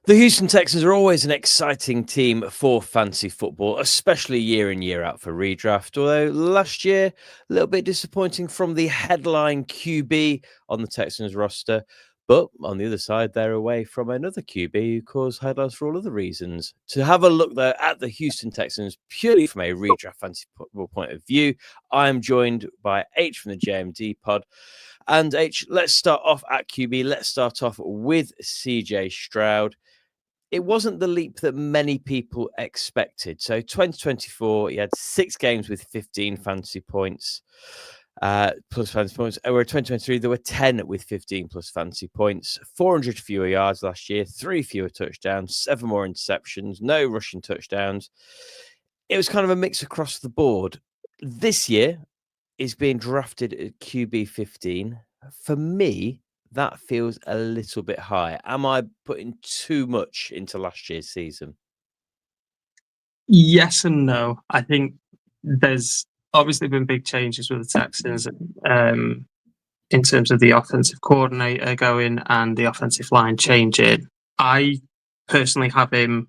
The Houston Texans are always an exciting team for fantasy football, especially year in, year out for redraft. Although last year, a little bit disappointing from the headline QB on the Texans roster. But on the other side, they're away from another QB who caused headlines for all other reasons. To have a look, though, at the Houston Texans, purely from a redraft fantasy football point of view, I am joined by H from the JMD pod. And H, let's start off at QB. Let's start off with CJ Stroud. It wasn't the leap that many people expected. So 2024, he had 6 games with 15 fantasy points, plus fantasy points. Where 2023, there were 10 with 15 plus fantasy points, 400 fewer yards last year, 3 fewer touchdowns, 7 more interceptions, no rushing touchdowns. It was kind of a mix across the board. This year is being drafted at QB 15. For me, that feels a little bit high. Am I putting too much into last year's season? Yes and no. I think there's obviously been big changes with the Texans in terms of the offensive coordinator going and the offensive line changing. I personally have him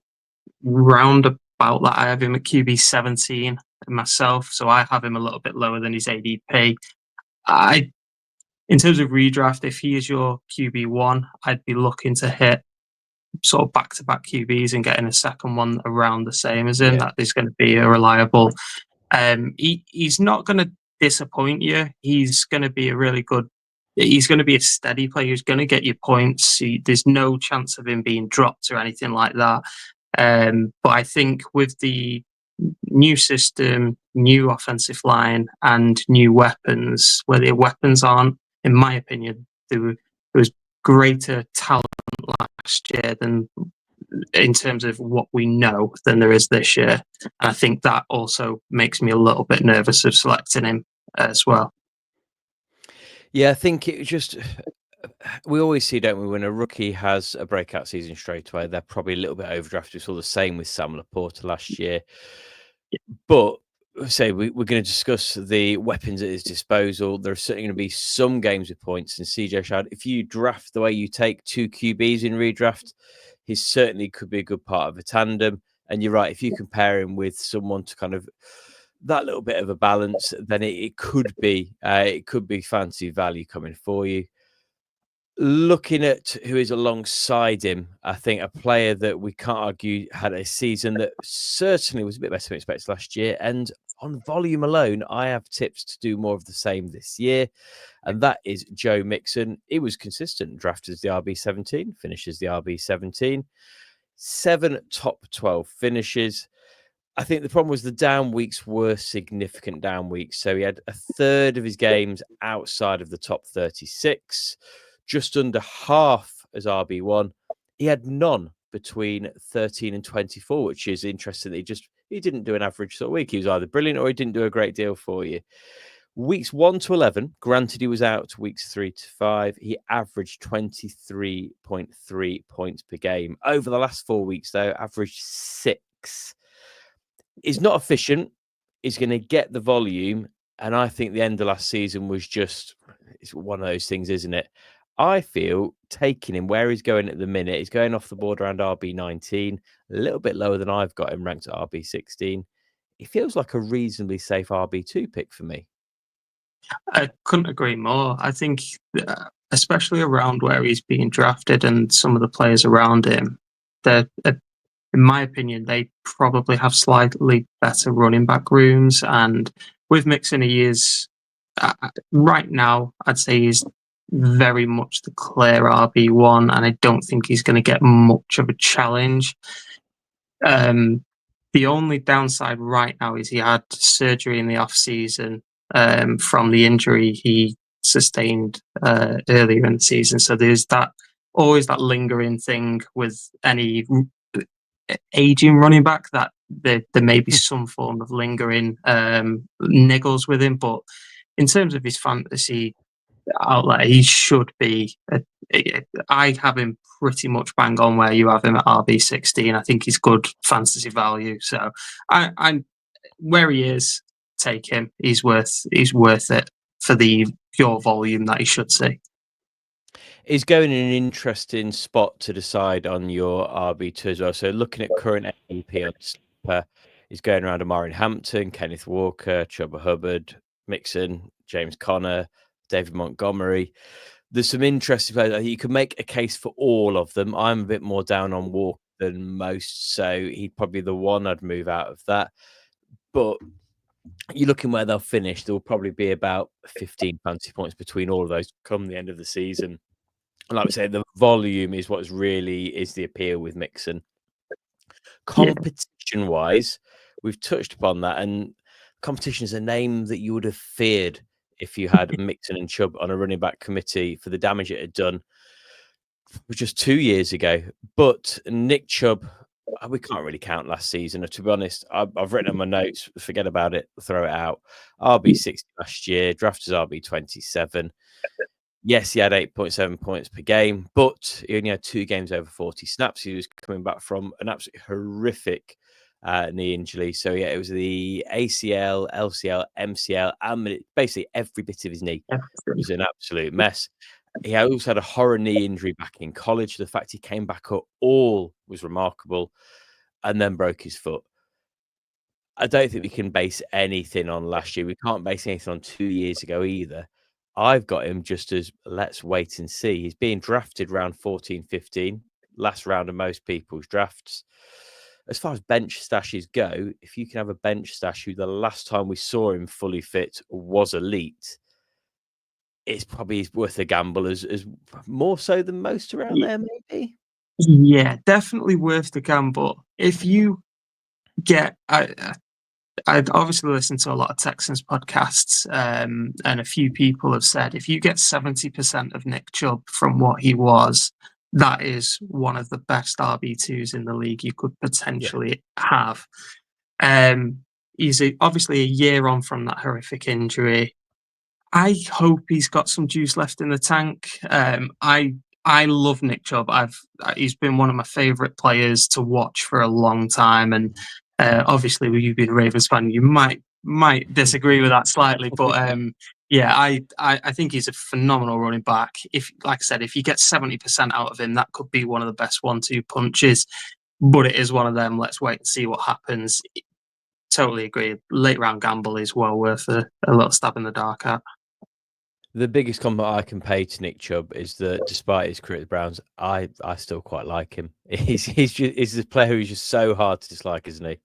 round about that. I have him at QB 17 myself, so I have him a little bit lower than his ADP. In terms of redraft, if he is your QB1, I'd be looking to hit sort of back-to-back QBs and getting a second one around the same as him. Yeah. That is going to be a reliable. He's not going to disappoint you. He's going to be a really good. He's going to be a steady player. He's going to get you points. There's no chance of him being dropped or anything like that. But I think with the new system, new offensive line, and new weapons, where the weapons aren't, in my opinion, there was greater talent last year than in terms of what we know than there is this year. And I think that also makes me a little bit nervous of selecting him as well. Yeah, I think it just, we always see, don't we, when a rookie has a breakout season straight away, they're probably a little bit overdrafted. We saw the same with Sam Laporta last year. But say we're going to discuss the weapons at his disposal. There are certainly going to be some games with points. And CJ Stroud, if you draft the way you take 2 QBs in redraft, he certainly could be a good part of a tandem. And you're right, if you compare him with someone to kind of that little bit of a balance, then it could be fancy value coming for you. Looking at who is alongside him, I think a player that we can't argue had a season that certainly was a bit better than expected last year. And on volume alone, I have tips to do more of the same this year. And that is Joe Mixon. He was consistent, drafted as the RB17, finishes the RB17, 7 top 12 finishes. I think the problem was the down weeks were significant down weeks. So he had a third of his games outside of the top 36, just under half as RB1. He had none between 13 and 24, which is interesting. He didn't do an average sort of week. He was either brilliant or he didn't do a great deal for you. Weeks 1 to 11, granted he was out weeks 3 to 5, he averaged 23.3 points per game. Over the last 4 weeks, though, averaged 6. He's not efficient. He's going to get the volume. And I think the end of last season was just, it's one of those things, isn't it? I feel taking him where he's going at the minute, he's going off the board around RB19, a little bit lower than I've got him ranked at RB16. It feels like a reasonably safe RB2 pick for me. I couldn't agree more. I think, especially around where he's being drafted and some of the players around him, they're, in my opinion, they probably have slightly better running back rooms. And with Mixon, he is, right now, I'd say he's very much the clear RB1, and I don't think he's going to get much of a challenge. The only downside right now is he had surgery in the off-season from the injury he sustained earlier in the season. So there's always that lingering thing with any aging running back, that there may be some form of lingering niggles with him. But in terms of his fantasy outlet, he should be. I have him pretty much bang on where you have him at RB16. I think he's good fantasy value. So I'm where he is. Take him. He's worth it for the pure volume that he should see. Is going in an interesting spot to decide on your RB2 as well. So looking at current ADP on Sleeper, he's going around Amari Hampton, Kenneth Walker, Chuba Hubbard, Mixon, James Conner, David Montgomery. There's some interesting players. You could make a case for all of them. I'm a bit more down on Walker than most, so he'd probably be the one I'd move out of that. But you're looking where they'll finish. There will probably be about 15 fantasy points between all of those come the end of the season. And like we say, the volume is what's really is the appeal with Mixon. Competition-wise, we've touched upon that, and competition is a name that you would have feared if you had Mixon and Chubb on a running back committee for the damage it had done just 2 years ago. But Nick Chubb, we can't really count last season. To be honest, I've written on my notes, forget about it, throw it out. RB60 last year, drafted as RB27. Yes, he had 8.7 points per game, but he only had 2 games over 40 snaps. He was coming back from an absolutely horrific knee injury. So, yeah, it was the ACL, LCL, MCL, and basically every bit of his knee was an absolute mess. He also had a horror knee injury back in college. The fact he came back up all was remarkable, and then broke his foot. I don't think we can base anything on last year. We can't base anything on 2 years ago either. I've got him just as let's wait and see. He's being drafted round 14, 15, last round of most people's drafts. As far as bench stashes go, if you can have a bench stash who the last time we saw him fully fit was elite, it's probably worth a gamble as more so than most around there, maybe. Yeah, definitely worth the gamble. If you get, I'd obviously listened to a lot of Texans podcasts, and a few people have said if you get 70% of Nick Chubb from what he was, that is one of the best RB2s in the league you could potentially have. He's obviously a year on from that horrific injury. I hope he's got some juice left in the tank. I love Nick Chubb. He's been one of my favorite players to watch for a long time, and obviously, with you being a Ravens fan, you might disagree with that slightly, but yeah, I think he's a phenomenal running back. If, like I said, if you get 70% out of him, that could be one of the best 1-2 punches. But it is one of them. Let's wait and see what happens. Totally agree. Late round gamble is well worth a little stab in the dark at. The biggest compliment I can pay to Nick Chubb is that despite his career at the Browns, I still quite like him. He's a player who's just so hard to dislike, isn't he?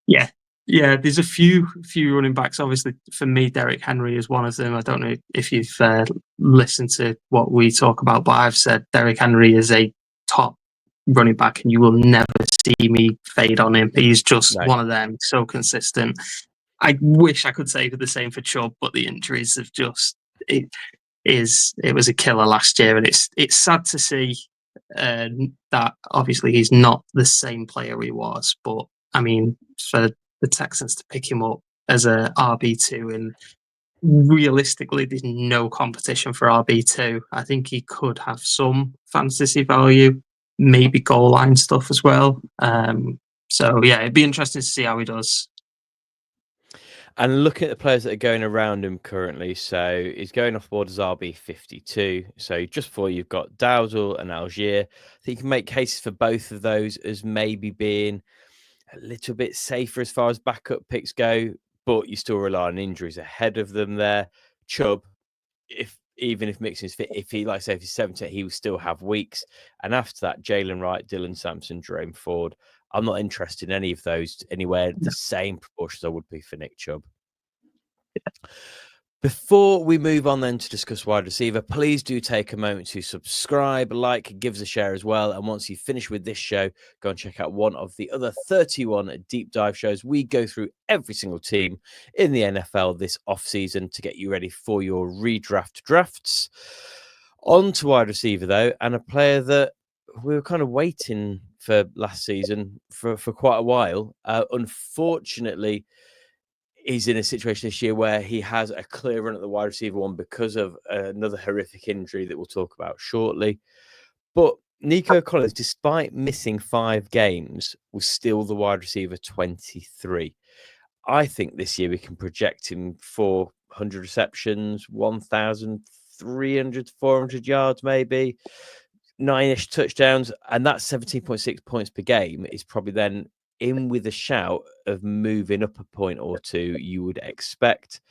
Yeah. Yeah, there's a few running backs. Obviously, for me, Derrick Henry is one of them. I don't know if you've listened to what we talk about, but I've said Derrick Henry is a top running back, and you will never see me fade on him. He's just one of them, so consistent. I wish I could say the same for Chubb, but the injuries have just it was a killer last year, and it's sad to see that obviously he's not the same player he was. But I mean, for the Texans to pick him up as a RB2, and realistically, there's no competition for RB2. I think he could have some fantasy value, maybe goal line stuff as well. So yeah, it'd be interesting to see how he does. And looking at the players that are going around him currently, so he's going off board as RB52. So just before you've got Dowdle and Algier. I think you can make cases for both of those as maybe being a little bit safer as far as backup picks go, but you still rely on injuries ahead of them there. Chubb, even if Mixon's fit, if he's 70, he will still have weeks. And after that, Jalen Wright, Dylan Sampson, Jerome Ford. I'm not interested in any of those anywhere the same proportions I would be for Nick Chubb. Before we move on then to discuss wide receiver, please do take a moment to subscribe, like, give us a share as well. And once you finish with this show, go and check out one of the other 31 deep dive shows. We go through every single team in the NFL this offseason to get you ready for your redraft drafts. On to wide receiver, though, and a player that we were kind of waiting for last season for quite a while. Unfortunately, he's in a situation this year where he has a clear run at the wide receiver one because of another horrific injury that we'll talk about shortly. But Nico Collins, despite missing 5 games, was still the wide receiver 23. I think this year we can project him for 100 receptions, 1,000, 300, 400 yards, maybe 9-ish touchdowns, and that 17.6 points per game is probably then in with a shout of moving up a point or two you would expect.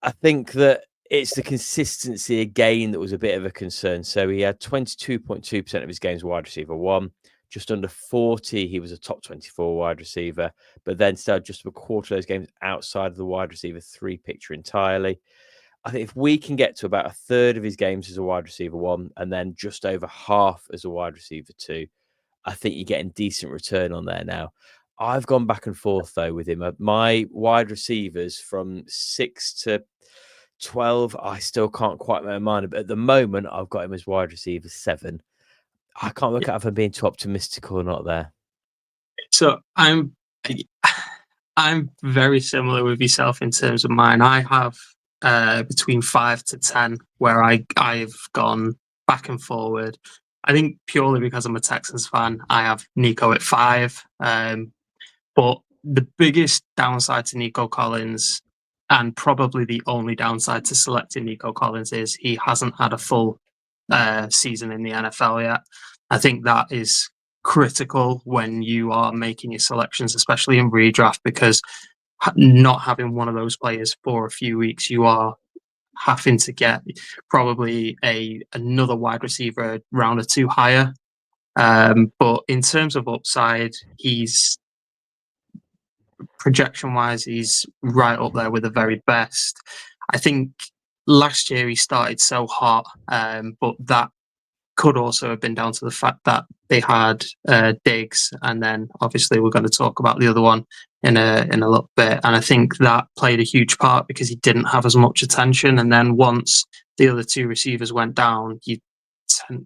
I think that it's the consistency again that was a bit of a concern. So he had 22.2% of his games wide receiver one, just under 40. He was a top 24 wide receiver, but then still just a quarter of those games outside of the wide receiver three picture entirely. I think if we can get to about a third of his games as a wide receiver one and then just over half as a wide receiver two, I think you're getting decent return on there now. I've gone back and forth though with him. My wide receivers from 6 to 12, I still can't quite make my mind. But at the moment, I've got him as wide receiver 7. I can't work out if I'm being too optimistic or not there. So I'm very similar with yourself in terms of mine. I have between 5 to 10 where I've gone back and forward. I think purely because I'm a Texans fan, I have Nico at 5. But the biggest downside to Nico Collins, and probably the only downside to selecting Nico Collins, is he hasn't had a full season in the NFL yet. I think that is critical when you are making your selections, especially in redraft, because not having one of those players for a few weeks, you are having to get probably another wide receiver round or two higher. But in terms of upside, he's projection-wise, he's right up there with the very best. I think last year he started so hot, but that could also have been down to the fact that they had Diggs, and then obviously we're going to talk about the other one in a little bit. And I think that played a huge part because he didn't have as much attention. And then once the other two receivers went down, you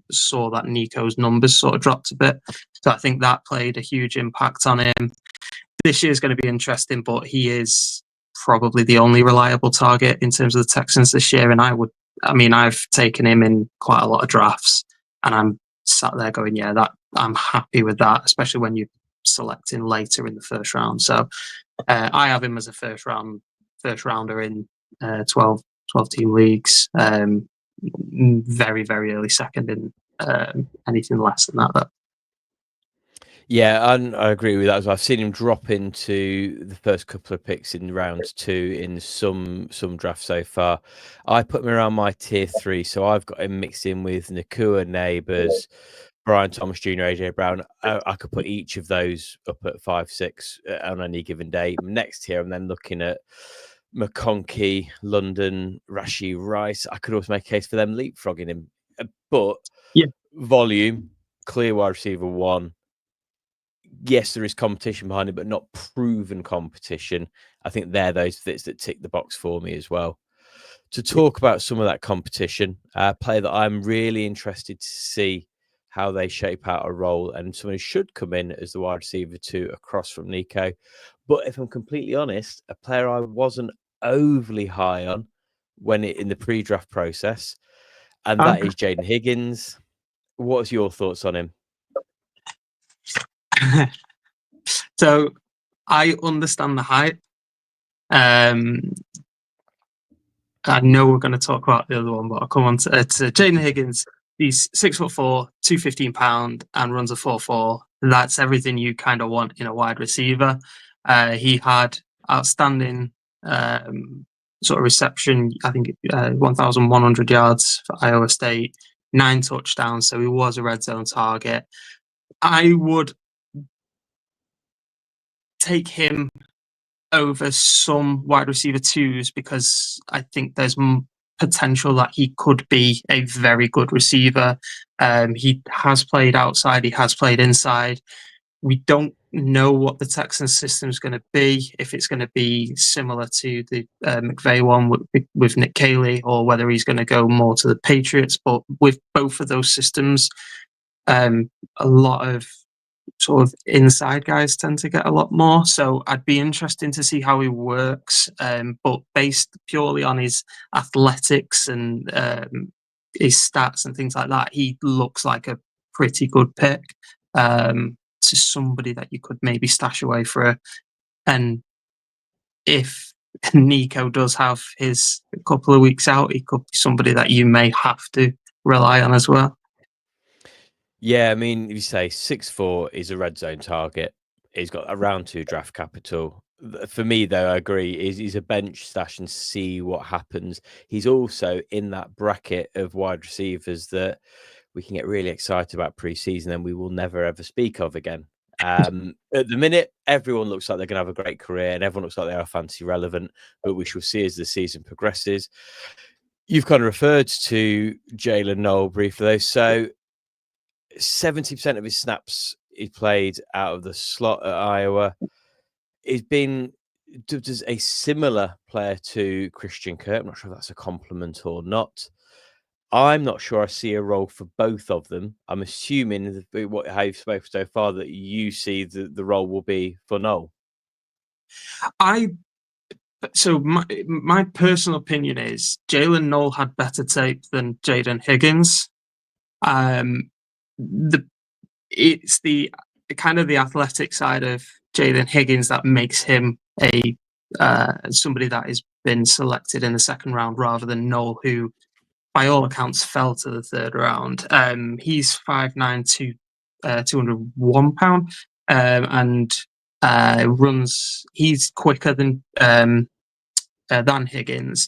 saw that Nico's numbers sort of dropped a bit. So I think that played a huge impact on him. This year is going to be interesting, but he is probably the only reliable target in terms of the Texans this year. And I've taken him in quite a lot of drafts, and I'm sat there going, yeah, that I'm happy with that, especially when you're selecting later in the first round. So I have him as a first rounder in 12 team leagues. Very, very early second in anything less than that, though. Yeah, and I agree with that as well. I've seen him drop into the first couple of picks in round 2 in some drafts so far. I put him around my tier 3, so I've got him mixed in with Nakua, Neighbours, Brian Thomas Jr., AJ Brown. I could put each of those up at 5, 6 on any given day. Next here, I'm then looking at McConkey, London, Rashee Rice. I could also make a case for them leapfrogging him. But yeah, volume, clear wide receiver 1. Yes, there is competition behind it, but not proven competition. I think they're those fits that tick the box for me as well. To talk about some of that competition, a player that I'm really interested to see how they shape out a role, and someone who should come in as the wide receiver 2 across from Nico. But if I'm completely honest, a player I wasn't overly high on in the pre-draft process, and that is Jayden Higgins. What's your thoughts on him? So I understand the hype. I know we're going to talk about the other one, but I'll come on to Jayden Higgins. He's 6'4", 215 pound, and runs a 4.4. That's everything you kind of want in a wide receiver. He had outstanding sort of reception. I think 1,100 yards for Iowa State, 9 touchdowns. So he was a red zone target. I would take him over some wide receiver 2s because I think there's potential that he could be a very good receiver. He has played outside, he has played inside. We don't know what the Texans system is going to be, if it's going to be similar to the McVay one with Nick Caley, or whether he's going to go more to the Patriots. But with both of those systems, a lot of sort of inside guys tend to get a lot more. So I'd be interested to see how he works. But based purely on his athletics and his stats and things like that, he looks like a pretty good pick to somebody that you could maybe stash away for. And if Nico does have his couple of weeks out, he could be somebody that you may have to rely on as well. Yeah, I mean, if you say 6'4" is a red zone target, he's got around 2 draft capital. For me, though, I agree, he's a bench stash and see what happens. He's also in that bracket of wide receivers that we can get really excited about preseason and we will never ever speak of again. At the minute, everyone looks like they're going to have a great career and everyone looks like they are fantasy relevant, but we shall see as the season progresses. You've kind of referred to Jaylin Noel briefly, though. So 70% of his snaps he played out of the slot at Iowa. He's been dubbed as a similar player to Christian Kirk. I'm not sure if that's a compliment or not. I'm not sure I see a role for both of them. I'm assuming how you've spoken so far that you see the role will be for Noel. So my personal opinion is Jaylin Noel had better tape than Jayden Higgins. It's the kind of the athletic side of Jayden Higgins that makes him a somebody that has been selected in the second round rather than Noel, who by all accounts fell to the third round. He's 5'9", 201 pound, and runs. He's quicker than Higgins.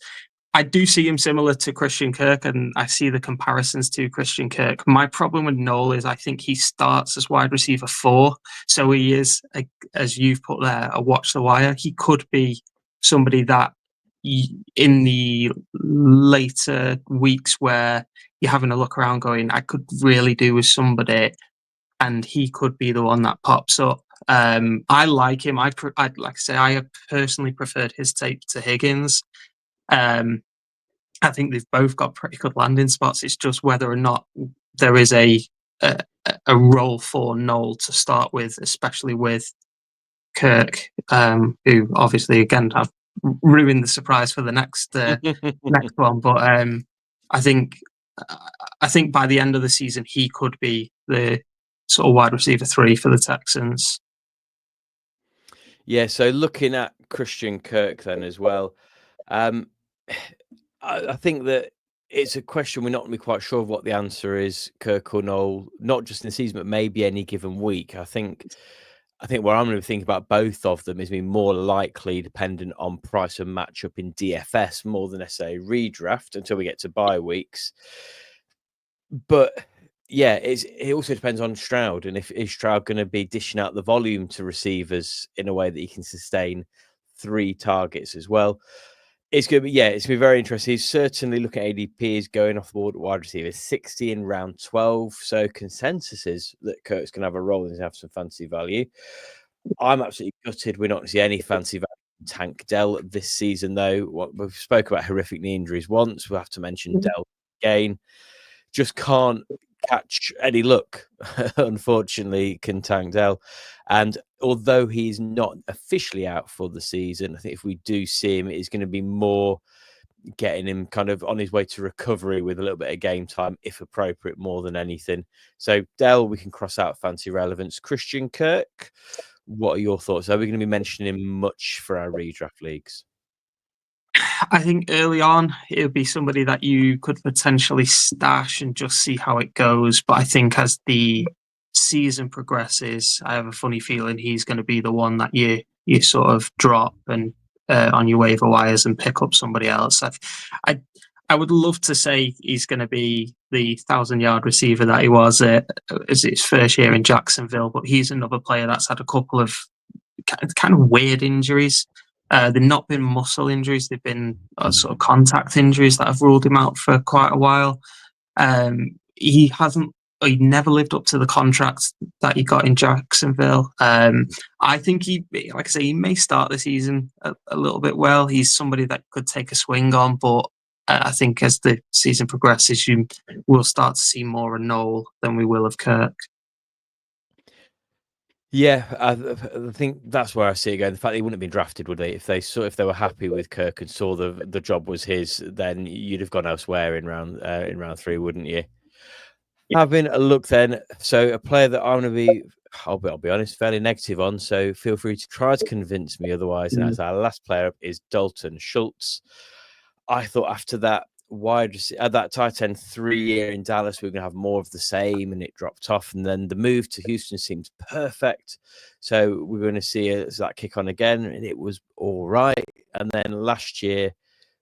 I do see him similar to Christian Kirk, and I see the comparisons to Christian Kirk. My problem with Noel is I think he starts as wide receiver 4, so he is, as you've put there, a watch the wire. He could be somebody that in the later weeks where you're having a look around going, I could really do with somebody, and he could be the one that pops up. I like him. I'd like I say, I have personally preferred his tape to Higgins. I think they've both got pretty good landing spots. It's just whether or not there is a role for Noel to start with, especially with Kirk, who obviously again have ruined the surprise for the next one. But I think by the end of the season he could be the sort of wide receiver 3 for the Texans. Yeah, so looking at Christian Kirk then as well, I think that it's a question we're not really quite sure of what the answer is, Kirk or Noel, not just in the season, but maybe any given week. I think where I'm going to think about both of them is being more likely dependent on price and matchup in DFS more than necessarily redraft until we get to bye weeks. But yeah, it also depends on Stroud, and if is Stroud going to be dishing out the volume to receivers in a way that he can sustain 3 targets as well. It's going to be very interesting. He's certainly looking at ADP is going off the board at wide receiver 60 in round 12. So consensus is that Kirk's going to have a role and have some fancy value. I'm absolutely gutted we're not going to see any fancy value in Tank Dell this season, though. We've spoke about horrific knee injuries once. We'll have to mention Dell again. Just can't catch any luck, unfortunately, can Tank Dell. And although he's not officially out for the season, I think if we do see him, it's going to be more getting him kind of on his way to recovery with a little bit of game time, if appropriate, more than anything. So Dell, we can cross out fancy relevance. Christian Kirk, what are your thoughts? Are we going to be mentioning him much for our redraft leagues? I think early on it would be somebody that you could potentially stash and just see how it goes. But I think as the season progresses, I have a funny feeling he's going to be the one that you sort of drop and on your waiver wires and pick up somebody else. I would love to say he's going to be the 1,000-yard receiver that he was as his first year in Jacksonville, but he's another player that's had a couple of kind of weird injuries. They've not been muscle injuries; they've been sort of contact injuries that have ruled him out for quite a while. He never lived up to the contract that he got in Jacksonville. I think he may start the season a little bit well. He's somebody that could take a swing on, but I think as the season progresses, you will start to see more of Noel than we will of Kirk. Yeah, I think that's where I see it going. The fact they wouldn't have been drafted, would they? If they were happy with Kirk and saw the job was his, then you'd have gone elsewhere in round 3, wouldn't you? Having a look then, so a player that I'm going to be, I'll be honest, fairly negative on, so feel free to try to convince me otherwise. And as our last player up is Dalton Schultz. I thought after that that tight end 3-year in Dallas, we are going to have more of the same, and it dropped off. And then the move to Houston seemed perfect. So we're going to see that kick on again, and it was all right. And then last year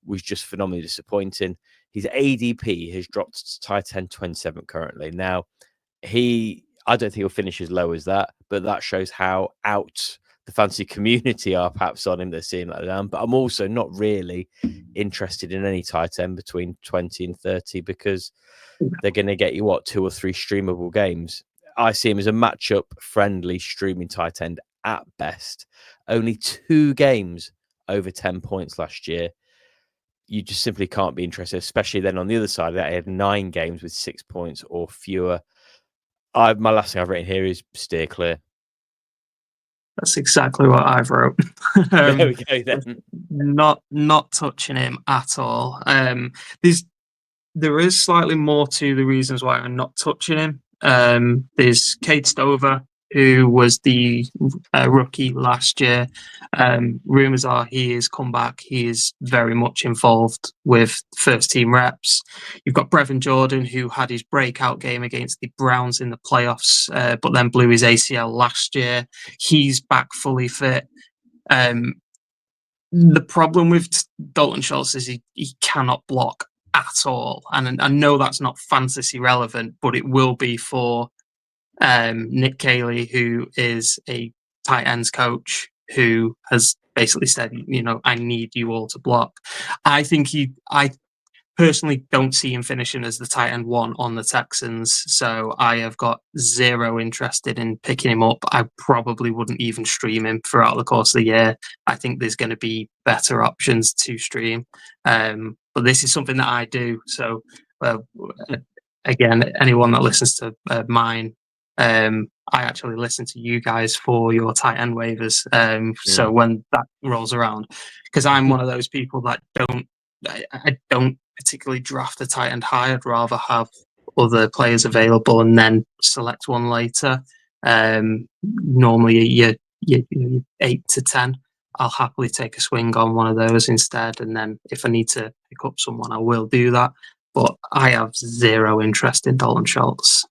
was just phenomenally disappointing. His ADP has dropped to tight end 27 currently. Now, I don't think he'll finish as low as that, but that shows how out the fantasy community are perhaps on him. They're seeing that down. But I'm also not really interested in any tight end between 20 and 30 because they're going to get you, 2 or 3 streamable games. I see him as a matchup-friendly streaming tight end at best. Only 2 games over 10 points last year. You just simply can't be interested, especially then on the other side of that, he had 9 games with 6 points or fewer. My last thing I've written here is steer clear. That's exactly what I've wrote. There we go then. Not touching him at all. There is slightly more to the reasons why I'm not touching him. There's Cade Stover, who was the rookie last year. Rumors are he has come back. He is very much involved with first team reps. You've got Brevin Jordan, who had his breakout game against the Browns in the playoffs, but then blew his ACL last year. He's back fully fit. The problem with Dalton Schultz is he cannot block at all. And I know that's not fantasy relevant, but it will be for Nick Cayley, who is a tight ends coach, who has basically said, I need you all to block. I personally don't see him finishing as the tight end 1 on the Texans, so I have got zero interest in picking him up. I probably wouldn't even stream him throughout the course of the year. I think there's going to be better options to stream, but this is something that I do. So again, anyone that listens to mine, I actually listen to you guys for your tight end waivers. So when that rolls around, because I'm one of those people that I don't particularly draft a tight end high. I'd rather have other players available and then select one later. Normally, you 8 to 10. I'll happily take a swing on one of those instead. And then if I need to pick up someone, I will do that. But I have zero interest in Dalton Schultz.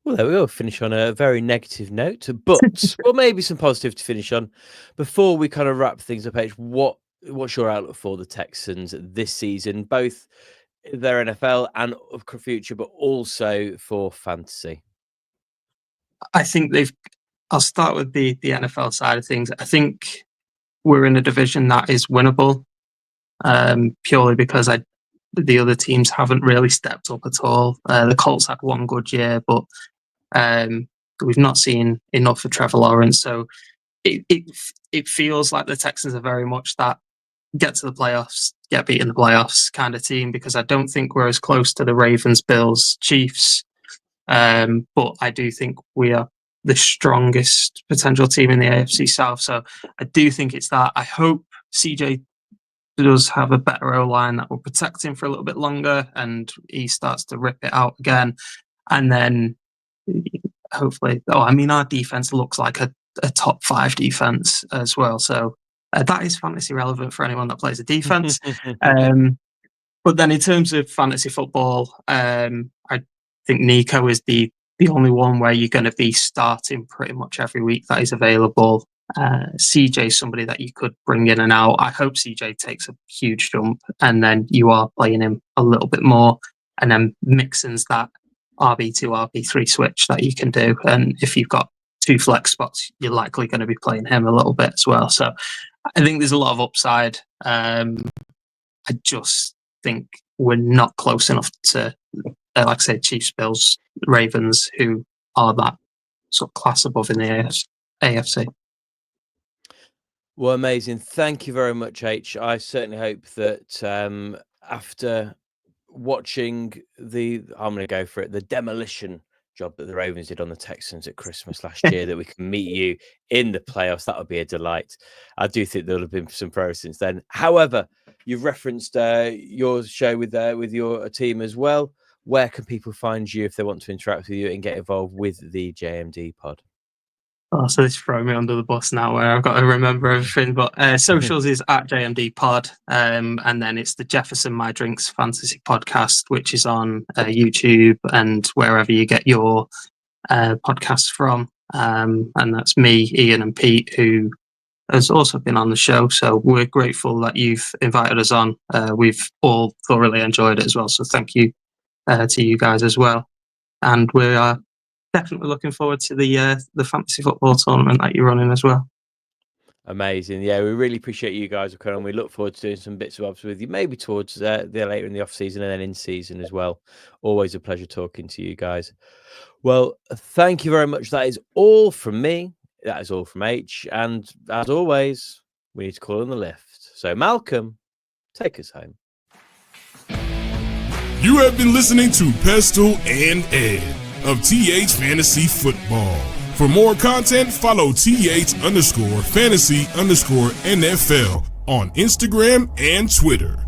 Well, there we go. Finish on a very negative note, but well, maybe some positive to finish on. Before we kind of wrap things up, H, what's your outlook for the Texans this season, both their NFL and future, but also for fantasy? I think I'll start with the NFL side of things. I think we're in a division that is winnable, purely because the other teams haven't really stepped up at all. The Colts had one good year, but we've not seen enough for Trevor Lawrence. So it feels like the Texans are very much that get to the playoffs, get beat in the playoffs kind of team, because I don't think we're as close to the Ravens, Bills, Chiefs. But I do think we are the strongest potential team in the AFC South. So I do think it's that. I hope CJ does have a better O-line that will protect him for a little bit longer and he starts to rip it out again. And then hopefully, our defense looks like a top 5 defense as well. So that is fantasy relevant for anyone that plays a defense. But then in terms of fantasy football, I think Nico is the only one where you're going to be starting pretty much every week that is available. CJ is somebody that you could bring in and out. I hope CJ takes a huge jump and then you are playing him a little bit more. And then Mixon's that RB2, RB3 switch that you can do. And if you've got 2 flex spots, you're likely going to be playing him a little bit as well. So I think there's a lot of upside. I just think we're not close enough to, like I say, Chiefs, Bills, Ravens, who are that sort of class above in the AFC. Well, amazing. Thank you very much, H. I certainly hope that after watching I'm going to go for it, the demolition job that the Ravens did on the Texans at Christmas last year, that we can meet you in the playoffs. That would be a delight. I do think there'll have been some progress since then. However, you've referenced your show with your team as well. where can people find you if they want to interact with you and get involved with the JMD pod? Oh, so this throw me under the bus now where I've got to remember everything. But socials is at JMD Pod. And then it's the Jefferson My Drinks Fantasy Podcast, which is on YouTube and wherever you get your podcasts from. And that's me, Ian, and Pete, who has also been on the show. So we're grateful that you've invited us on. We've all thoroughly enjoyed it as well. So thank you to you guys as well. And we are definitely looking forward to the fantasy football tournament that you're running as well. Amazing. Yeah, we really appreciate you guys coming on. We look forward to doing some bits of obs with you, maybe towards the later in the off season and then in season as well. Always a pleasure talking to you guys. Well, thank you very much. That is all from me. That is all from H. And as always, we need to call on the lift. So Malcolm, take us home. You have been listening to Pestle and Ed of TH Fantasy Football. For more content, follow TH_fantasy_NFL on Instagram and Twitter.